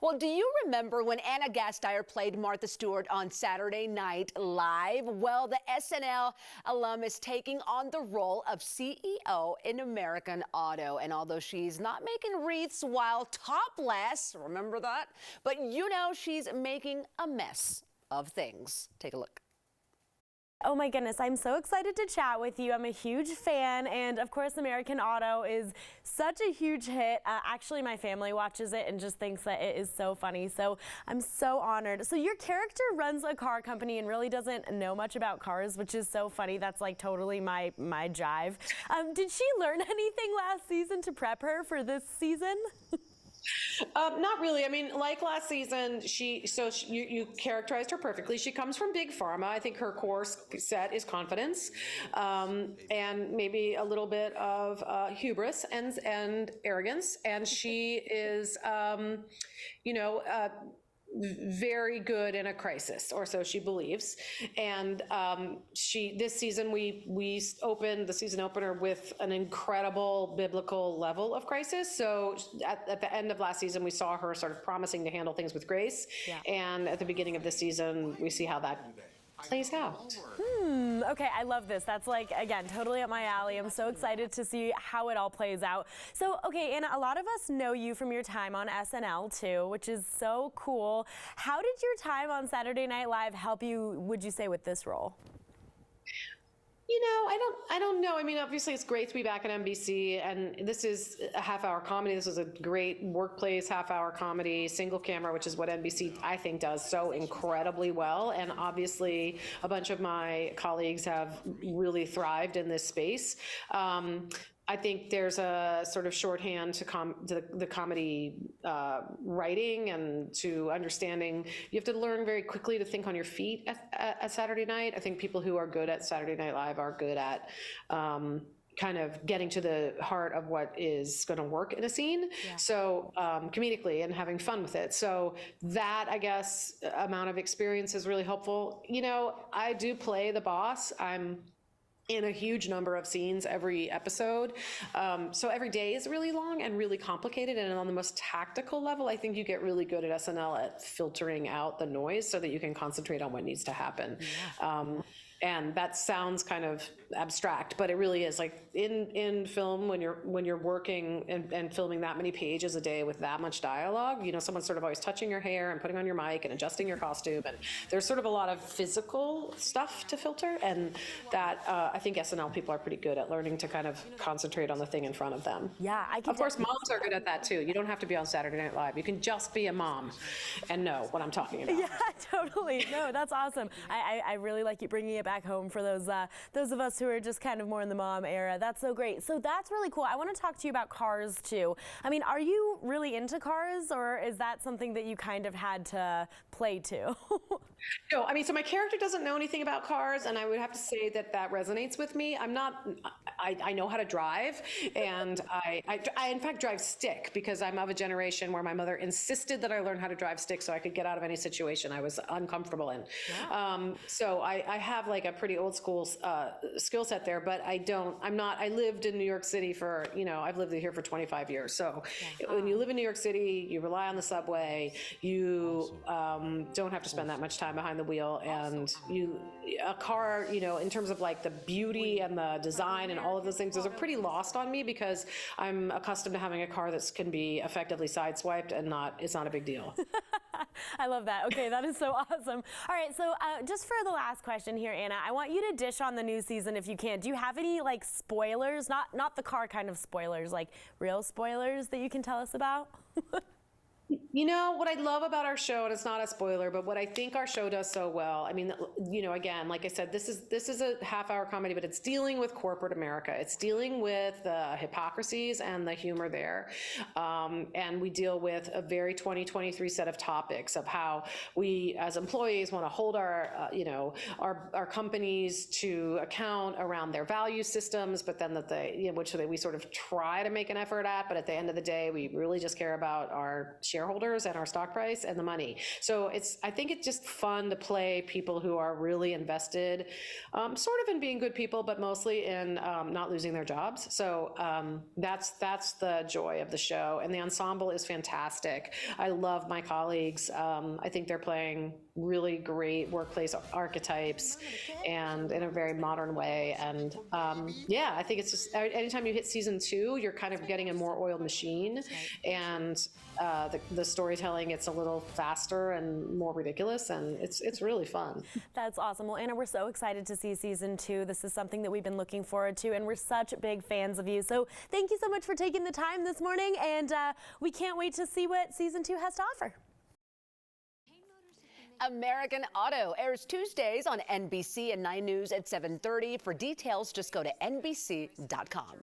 Well, do you remember when Anna Gasteyer played Martha Stewart on Saturday Night Live? Well, the SNL alum is taking on the role of CEO in American Auto. And although she's not making wreaths while topless, remember that? But you know she's making a mess of things. Take a look. Oh my goodness, I'm so excited to chat with you. I'm a huge fan, and of course American Auto is such a huge hit. Actually, my family watches it and just thinks that it is so funny, so I'm so honored. So your character runs a car company and really doesn't know much about cars, which is so funny. That's like totally my jive. Did she learn anything last season to prep her for this season? Not really. I mean, like last season, you characterized her perfectly. She comes from big pharma. I think her core set is confidence, and maybe a little bit of hubris and arrogance. And she is, very good in a crisis, or so she believes. And this season we opened the season opener with an incredible biblical level of crisis. So at the end of last season, we saw her sort of promising to handle things with grace. Yeah. And at the beginning of this season, we see how that plays out. Okay, I love this. That's like, again, totally up my alley. I'm so excited to see how it all plays out. So, okay, Anna, a lot of us know you from your time on SNL too, which is so cool. How did your time on Saturday Night Live help you, would you say, with this role? You know, I don't know. I mean, obviously it's great to be back at NBC, and this is a half-hour comedy. This is a great workplace half-hour comedy, single camera, which is what NBC, I think, does so incredibly well. And obviously a bunch of my colleagues have really thrived in this space. I think there's a sort of shorthand to the comedy writing and to understanding. You have to learn very quickly to think on your feet at Saturday night. I think people who are good at Saturday Night Live are good at kind of getting to the heart of what is going to work in a scene. Yeah. So comedically and having fun with it. So that, I guess, amount of experience is really helpful. You know, I do play the boss. I'm in a huge number of scenes every episode. So every day is really long and really complicated. And on the most tactical level, I think you get really good at SNL at filtering out the noise so that you can concentrate on what needs to happen. Yeah. And that sounds kind of abstract, but it really is. Like in film, when you're working and filming that many pages a day with that much dialogue, you know, someone's sort of always touching your hair and putting on your mic and adjusting your costume, and there's sort of a lot of physical stuff to filter, and that I think SNL people are pretty good at learning to kind of concentrate on the thing in front of them. Yeah, of course, moms are good at that too. You don't have to be on Saturday Night Live. You can just be a mom and know what I'm talking about. Yeah, totally. No, that's awesome. I really like you bringing it back home for those of us who are just kind of more in the mom era. That's so great. So that's really cool. I want to talk to you about cars too. I mean, are you really into cars, or is that something that you kind of had to play to? No, I mean, so my character doesn't know anything about cars, and I would have to say that resonates with me. I know how to drive, and I in fact drive stick, because I'm of a generation where my mother insisted that I learn how to drive stick so I could get out of any situation I was uncomfortable in. Yeah. So I have like a pretty old school skill set there, but I lived in New York City for, I've lived here for 25 years. So when you live in New York City, you rely on the subway, you don't have to spend that much time behind the wheel, and a car, in terms of like the beauty and the design and all of those things, are pretty lost on me, because I'm accustomed to having a car that can be effectively sideswiped and it's not a big deal. I love that. Okay, that is so awesome. All right, so just for the last question here, Anna, I want you to dish on the new season if you can. Do you have any like spoilers, not the car kind of spoilers, like real spoilers that you can tell us about? You know, what I love about our show, and it's not a spoiler, but what I think our show does so well, I mean, again, like I said, this is a half-hour comedy, but it's dealing with corporate America. It's dealing with the hypocrisies and the humor there. And we deal with a very 2023 set of topics of how we, as employees, want to hold our companies to account around their value systems, but then which we sort of try to make an effort at, but at the end of the day, we really just care about our shareholders shareholders and our stock price and the money. So I think it's just fun to play people who are really invested, sort of in being good people, but mostly in not losing their jobs. So that's the joy of the show. And the ensemble is fantastic. I love my colleagues. I think they're playing really great workplace archetypes and in a very modern way. And yeah, I think it's just anytime you hit season 2, you're kind of getting a more oiled machine, and the storytelling, it's a little faster and more ridiculous, and it's really fun. That's awesome. Well, Anna, we're so excited to see season 2. This is something that we've been looking forward to, and we're such big fans of you. So thank you so much for taking the time this morning, and we can't wait to see what season 2 has to offer. American Auto airs Tuesdays on NBC and 9 News at 7:30. For details, just go to NBC.com.